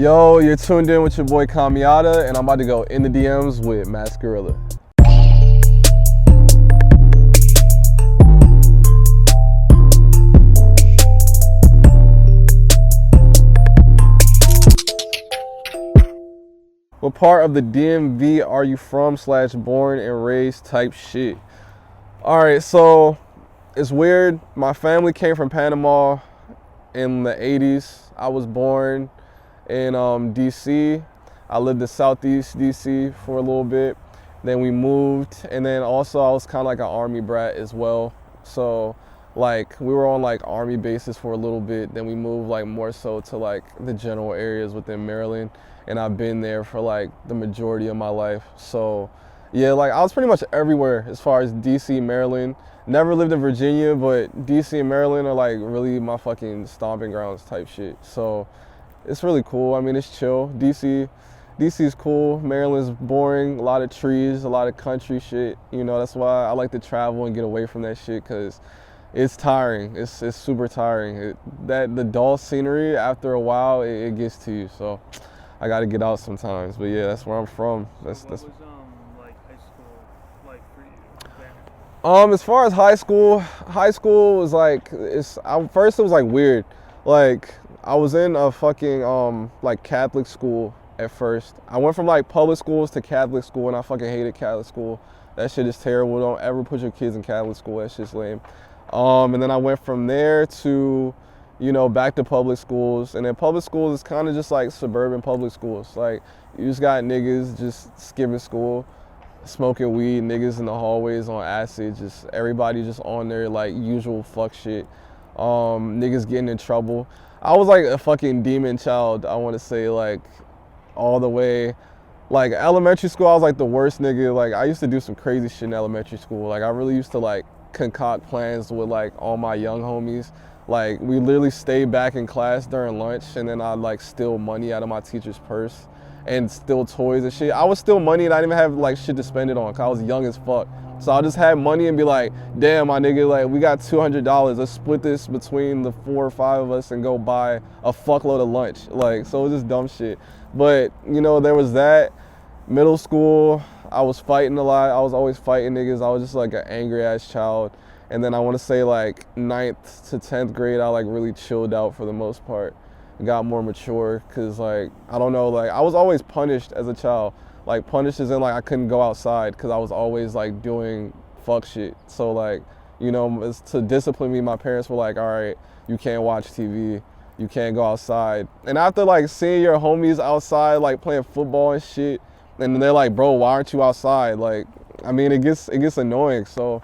Yo, you're tuned in with your boy Kamiyada, and I'm about to go in the DMs with Mascarilla. What part of the DMV are you from / born and raised type shit? Alright, so it's weird. My family came from Panama in the 80s. I was born in DC. I lived in Southeast DC for a little bit. Then we moved, and then also I was kind of like an army brat as well. So like we were on like army bases for a little bit. Then we moved like more so to like the general areas within Maryland, and I've been there for like the majority of my life. So yeah, like I was pretty much everywhere as far as DC, Maryland. Never lived in Virginia, but DC and Maryland are like really my fucking stomping grounds type shit. So it's really cool. I mean, it's chill. DC's cool. Maryland's boring. A lot of trees, a lot of country shit. You know, that's why I like to travel and get away from that shit, because it's tiring. It's super tiring. The dull scenery, after a while, it gets to you. So I got to get out sometimes. But yeah, that's where I'm from. That's like high school like for you? As far as high school was like, first it was like weird. Like I was in a fucking like Catholic school at first. I went from like public schools to Catholic school, and I fucking hated Catholic school. That shit is terrible. Don't ever put your kids in Catholic school. That shit's lame. And then I went from there to, you know, back to public schools. And then public schools is kind of just like suburban public schools. Like you just got niggas just skipping school, smoking weed, niggas in the hallways on acid, just everybody just on their like usual fuck shit. Niggas getting in trouble. I was like a fucking demon child, I want to say, like all the way. Like elementary school, I was like the worst nigga. Like I used to do some crazy shit in elementary school. Like I really used to like concoct plans with like all my young homies. Like we literally stayed back in class during lunch, and then I'd like steal money out of my teacher's purse and steal toys and shit. I would steal money and I didn't even have like shit to spend it on, cause I was young as fuck. So I just had money and be like, damn, my nigga, like we got $200. Let's split this between the 4 or 5 of us and go buy a fuckload of lunch. Like, so it was just dumb shit. But you know, there was that. Middle school, I was fighting a lot. I was always fighting niggas. I was just like an angry ass child. And then I want to say like 9th to 10th grade, I like really chilled out for the most part. Got more mature, cause like I don't know, like I was always punished as a child. Like punished as in like I couldn't go outside, cause I was always like doing fuck shit. So like, you know, to discipline me, my parents were like, all right, you can't watch TV, you can't go outside. And after like seeing your homies outside like playing football and shit, and they're like, bro, why aren't you outside? Like, I mean, it gets annoying. So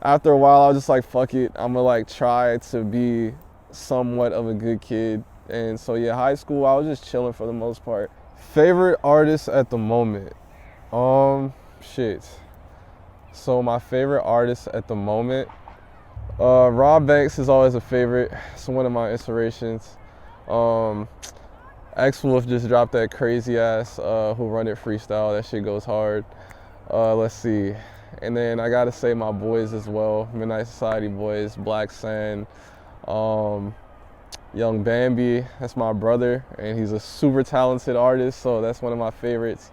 after a while, I was just like, fuck it, I'm gonna like try to be somewhat of a good kid. And so yeah, high school, I was just chilling for the most part. Favorite artist at the moment? Shit. So my favorite artist at the moment, Rob Banks is always a favorite. It's one of my inspirations. X Wolf just dropped that crazy ass Who Run It freestyle. That shit goes hard. Let's see. And then I gotta say my boys as well. Midnight Society boys, Black Sand, Young Bambi, that's my brother, and he's a super talented artist, so that's one of my favorites.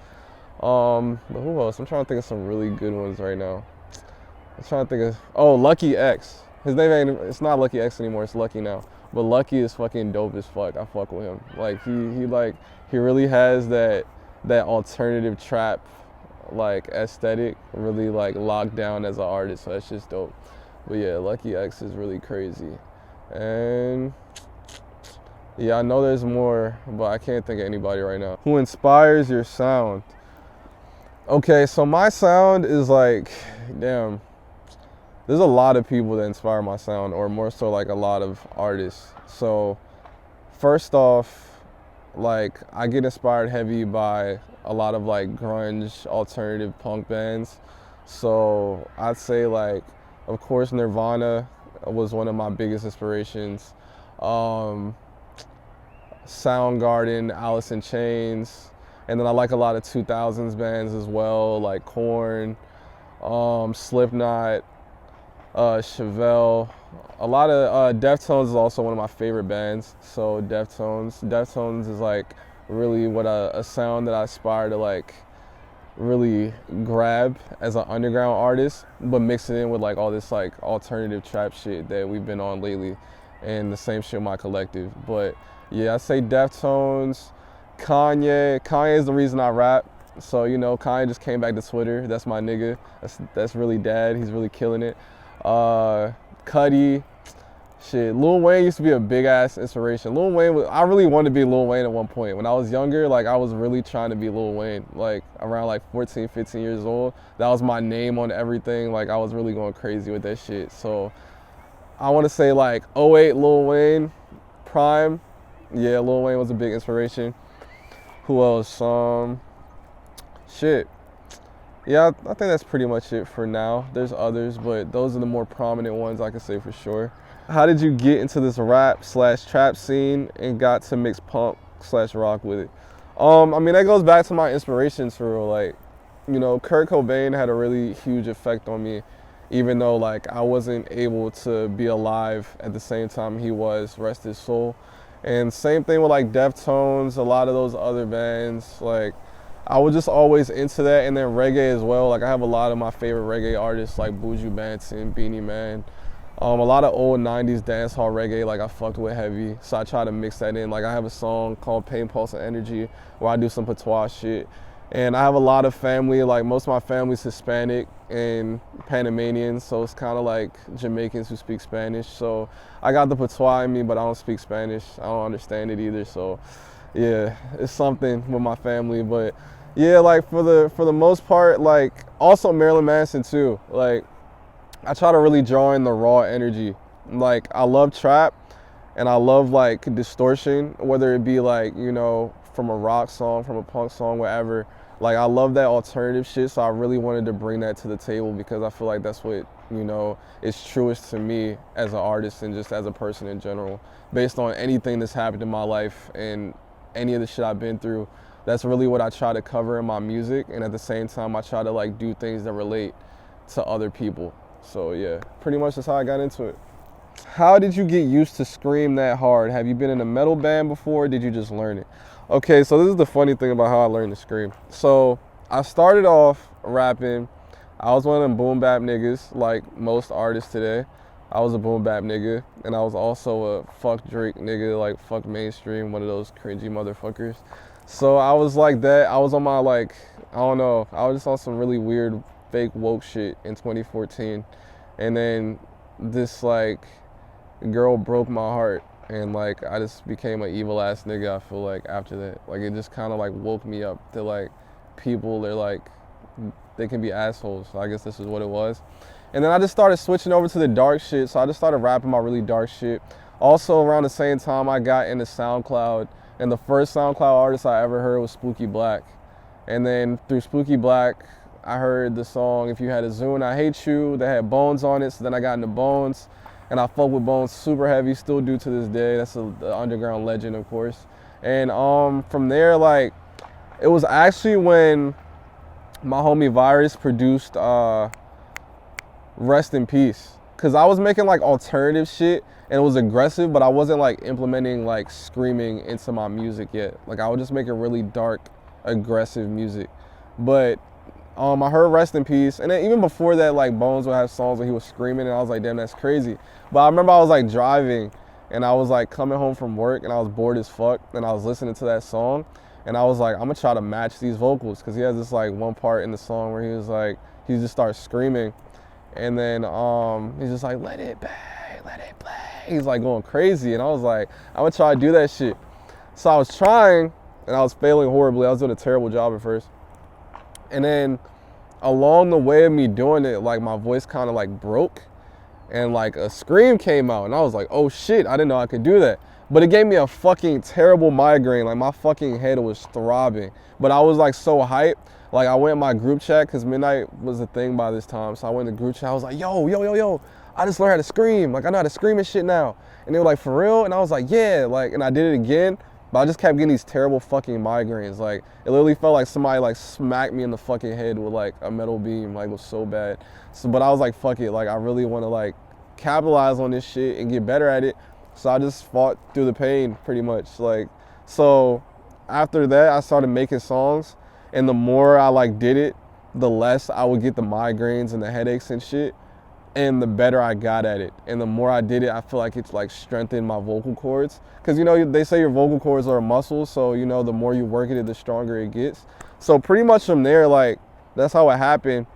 But who else? I'm trying to think of some really good ones right now. I'm trying to think of, Lucky X. His name it's not Lucky X anymore, it's Lucky now. But Lucky is fucking dope as fuck. I fuck with him. Like he really has that alternative trap like aesthetic really like locked down as an artist, so that's just dope. But yeah, Lucky X is really crazy. And yeah, I know there's more, but I can't think of anybody right now. Who inspires your sound? Okay, so my sound is like, damn, there's a lot of people that inspire my sound, or more so like a lot of artists. So first off, like I get inspired heavy by a lot of like grunge, alternative punk bands. So I'd say like, of course, Nirvana was one of my biggest inspirations. Soundgarden, Alice in Chains, and then I like a lot of 2000s bands as well, like Korn, Slipknot, Chevelle. A lot of Deftones is also one of my favorite bands. So Deftones is like really what a sound that I aspire to like really grab as an underground artist, but mix it in with like all this like alternative trap shit that we've been on lately, and the same shit with my collective. But yeah, I say Deftones, Kanye. Kanye is the reason I rap. So you know, Kanye just came back to Twitter. That's my nigga. That's really dad. He's really killing it. Cudi. Shit, Lil Wayne used to be a big ass inspiration. Lil Wayne I really wanted to be Lil Wayne at one point. When I was younger, like I was really trying to be Lil Wayne. Like around like 14, 15 years old. That was my name on everything. Like I was really going crazy with that shit. So I want to say like '08 Lil Wayne, Prime. Yeah, Lil Wayne was a big inspiration. Who else? Shit. Yeah, I think that's pretty much it for now. There's others, but those are the more prominent ones I can say for sure. How did you get into this rap/trap scene and got to mix punk/rock with it? I mean, that goes back to my inspirations for real. Like, you know, Kurt Cobain had a really huge effect on me, even though like I wasn't able to be alive at the same time he was, rest his soul. And same thing with like Deftones, a lot of those other bands. Like, I was just always into that, and then reggae as well. Like I have a lot of my favorite reggae artists like Buju Banton, Beanie Man. A lot of old 90s dancehall reggae, like I fucked with heavy, so I try to mix that in. Like I have a song called Pain, Pulse, and Energy where I do some patois shit. And I have a lot of family, like most of my family's Hispanic and Panamanian, so it's kind of like Jamaicans who speak Spanish. So I got the patois in me, but I don't speak Spanish. I don't understand it either, so yeah, it's something with my family. But yeah, like for the most part, like also Marilyn Manson too. Like I try to really draw in the raw energy. Like I love trap and I love like distortion, whether it be like, you know, from a rock song, from a punk song, whatever. Like I love that alternative shit, so I really wanted to bring that to the table because I feel like that's what, you know, is truest to me as an artist and just as a person in general. Based on anything that's happened in my life and any of the shit I've been through, that's really what I try to cover in my music, and at the same time I try to like do things that relate to other people. So yeah, pretty much that's how I got into it. How did you get used to scream that hard? Have you been in a metal band before, or did you just learn it? Okay, so this is the funny thing about how I learned to scream. So I started off rapping. I was one of them boom bap niggas, like most artists today. I was a boom bap nigga, and I was also a fuck Drake nigga, like fuck mainstream, one of those cringy motherfuckers. So I was like that. I was on my like, I don't know, I was just on some really weird fake woke shit in 2014, and then this like girl broke my heart, and like I just became an evil ass nigga. I feel like after that, like it just kind of like woke me up to like people, they're like, they can be assholes. So I guess this is what it was. And then I just started switching over to the dark shit, so I just started rapping my really dark shit. Also around the same time I got into SoundCloud, and the first SoundCloud artist I ever heard was Spooky Black. And then through Spooky Black I heard the song If You Had a Zune, I Hate You, that had Bones on it. So then I got into Bones, and I fuck with Bones super heavy, still do to this day. That's an underground legend, of course. And from there, like, it was actually when my homie Virus produced Rest in Peace. Cause I was making like alternative shit, and it was aggressive, but I wasn't like implementing like screaming into my music yet. Like I was just making really dark, aggressive music. But I heard Rest in Peace, and then even before that, like Bones would have songs where he was screaming, and I was like, damn, that's crazy. But I remember I was like driving, and I was like coming home from work, and I was bored as fuck, and I was listening to that song, and I was like, I'm gonna try to match these vocals, because he has this like one part in the song where he was like, he just starts screaming, and then he's just like, let it play, let it play. He's like going crazy, and I was like, I'm gonna try to do that shit. So I was trying, and I was failing horribly. I was doing a terrible job at first. And then along the way of me doing it, like my voice kind of like broke, and like a scream came out, and I was like, oh shit, I didn't know I could do that. But it gave me a fucking terrible migraine. Like my fucking head was throbbing. But I was like so hyped. Like I went in my group chat, because midnight was a thing by this time. So I went in the group chat, I was like, yo, I just learned how to scream. Like I know how to scream and shit now. And they were like, for real? And I was like, yeah. Like, and I did it again. But I just kept getting these terrible fucking migraines. Like, it literally felt like somebody like smacked me in the fucking head with like a metal beam. Like, it was so bad. So, but I was like, fuck it. Like, I really want to like capitalize on this shit and get better at it. So I just fought through the pain pretty much. Like, so after that, I started making songs, and the more I like did it, the less I would get the migraines and the headaches and shit, and the better I got at it. And the more I did it, I feel like it's like strengthened my vocal cords. Because, you know, they say your vocal cords are a muscle, so, you know, the more you work at it, the stronger it gets. So pretty much from there, like, that's how it happened.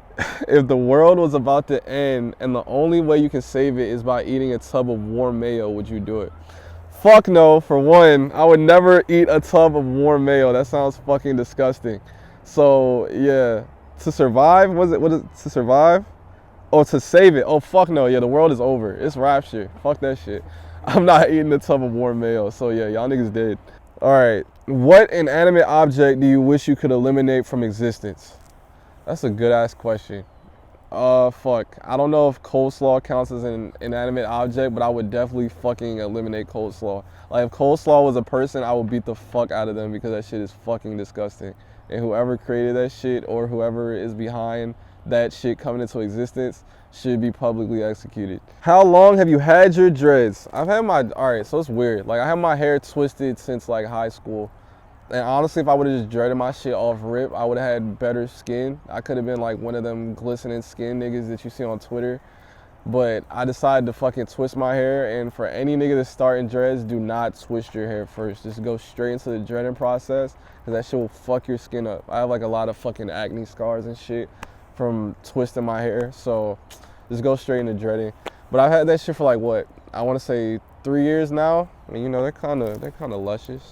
If the world was about to end and the only way you can save it is by eating a tub of warm mayo, would you do it? Fuck no. For one, I would never eat a tub of warm mayo. That sounds fucking disgusting. So yeah, to survive, what is to survive? Oh, to save it. Oh, fuck no. Yeah, the world is over. It's rapture. Fuck that shit. I'm not eating a tub of warm mayo. So yeah, y'all niggas dead. All right. What inanimate object do you wish you could eliminate from existence? That's a good ass question. Fuck. I don't know if coleslaw counts as an inanimate object, but I would definitely fucking eliminate coleslaw. Like, if coleslaw was a person, I would beat the fuck out of them because that shit is fucking disgusting. And whoever created that shit or whoever is behind that shit coming into existence should be publicly executed. How long have you had your dreads? I've had my, alright, so it's weird. Like, I have my hair twisted since like high school. And honestly, if I would have just dreaded my shit off rip, I would have had better skin. I could have been like one of them glistening skin niggas that you see on Twitter. But I decided to fucking twist my hair. And for any nigga that's starting dreads, do not twist your hair first. Just go straight into the dreading process, because that shit will fuck your skin up. I have like a lot of fucking acne scars and shit from twisting my hair. So just go straight into dreading. But I've had that shit for like what? I want to say 3 years now. And you know, they're kind of luscious.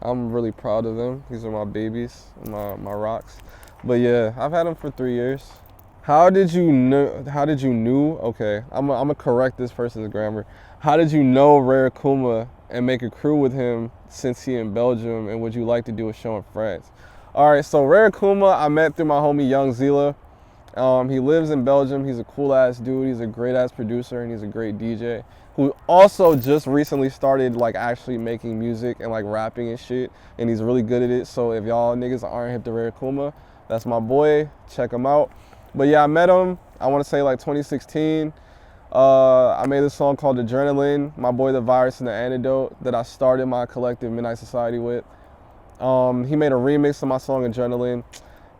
I'm really proud of them. These are my babies, my rocks. But yeah, I've had them for 3 years. How did you know? Okay, I'm gonna correct this person's grammar. How did you know Rare Akuma and make a crew with him since he in Belgium, and would you like to do a show in France? All right, so Rare Akuma I met through my homie Young Zila. He lives in Belgium. He's a cool ass dude. He's a great ass producer, and he's a great DJ who also just recently started like actually making music and like rapping and shit, and he's really good at it. So if y'all niggas aren't hip to Rare Akuma, that's my boy. Check him out. But yeah, I met him, I want to say like 2016. I made this song called Adrenaline, my boy The Virus and the Antidote, that I started my collective Midnight Society with. He made a remix of my song Adrenaline.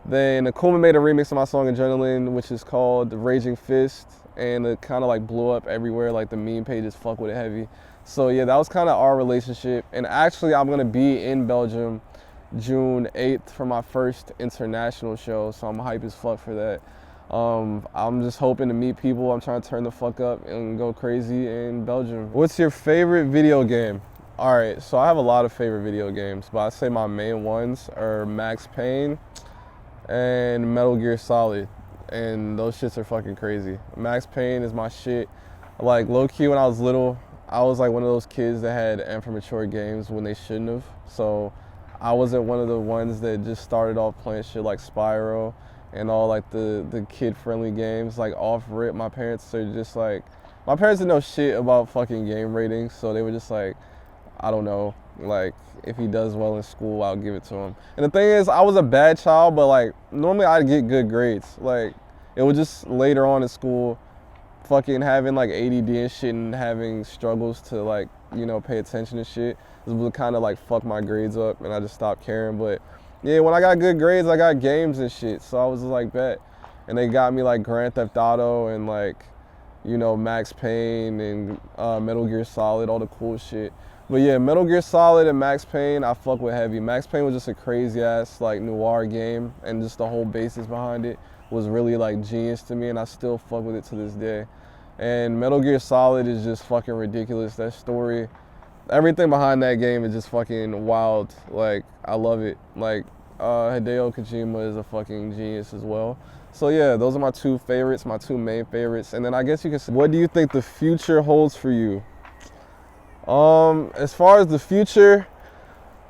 Then Akuma made a remix of my song Adrenaline, which is called The Raging Fist, and it kind of like blew up everywhere, like the meme pages fuck with it heavy. So yeah, that was kind of our relationship. And actually, I'm gonna be in Belgium June 8th for my first international show, so I'm hype as fuck for that. I'm just hoping to meet people. I'm trying to turn the fuck up and go crazy in Belgium. What's your favorite video game? All right, so I have a lot of favorite video games, but I'd say my main ones are Max Payne and Metal Gear Solid, and those shits are fucking crazy. Max Payne is my shit. Like, low-key, when I was little, I was like one of those kids that had immature games when they shouldn't have. So I wasn't one of the ones that just started off playing shit like Spyro and all like the kid-friendly games. Like, off rip, my parents are just like, my parents didn't know shit about fucking game ratings, so they were just like, I don't know, like, if he does well in school, I'll give it to him. And the thing is, I was a bad child, but like, normally I'd get good grades. Like, it was just later on in school, fucking having like ADD and shit and having struggles to like, you know, pay attention to shit. This would kind of like fuck my grades up, and I just stopped caring. But yeah, when I got good grades, I got games and shit. So I was just like, bet. And they got me like Grand Theft Auto and like, you know, Max Payne and Metal Gear Solid, all the cool shit. But yeah, Metal Gear Solid and Max Payne, I fuck with heavy. Max Payne was just a crazy ass like noir game, and just the whole basis behind it was really like genius to me, and I still fuck with it to this day. And Metal Gear Solid is just fucking ridiculous. That story, everything behind that game is just fucking wild. Like, I love it. Like, Hideo Kojima is a fucking genius as well. So yeah, those are my two favorites, my two main favorites. And then I guess you can say, what do you think the future holds for you? As far as the future,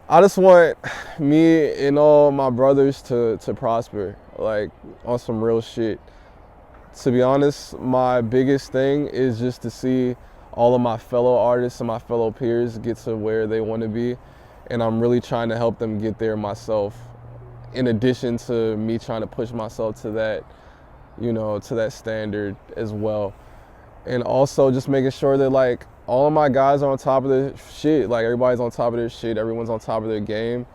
I just want me and all my brothers to prosper, like, on some real shit. To be honest, my biggest thing is just to see all of my fellow artists and my fellow peers get to where they want to be, and I'm really trying to help them get there myself, in addition to me trying to push myself to that, you know, to that standard as well. And also just making sure that, like, all of my guys are on top of their shit. Like everybody's on top of their shit. Everyone's on top of their game.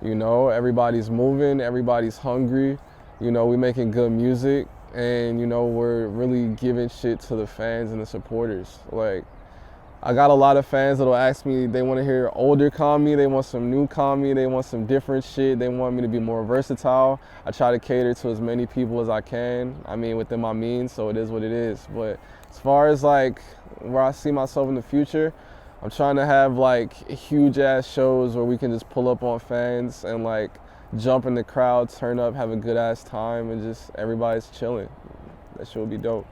You know, everybody's moving. Everybody's hungry. You know, we making good music, and you know, we're really giving shit to the fans and the supporters. Like, I got a lot of fans that'll ask me, they want to hear older Kami, they want some new Kami, they want some different shit, they want me to be more versatile. I try to cater to as many people as I can, I mean, within my means, so it is what it is. But as far as like where I see myself in the future, I'm trying to have like huge ass shows where we can just pull up on fans and like jump in the crowd, turn up, have a good ass time, and just everybody's chilling. That shit would be dope.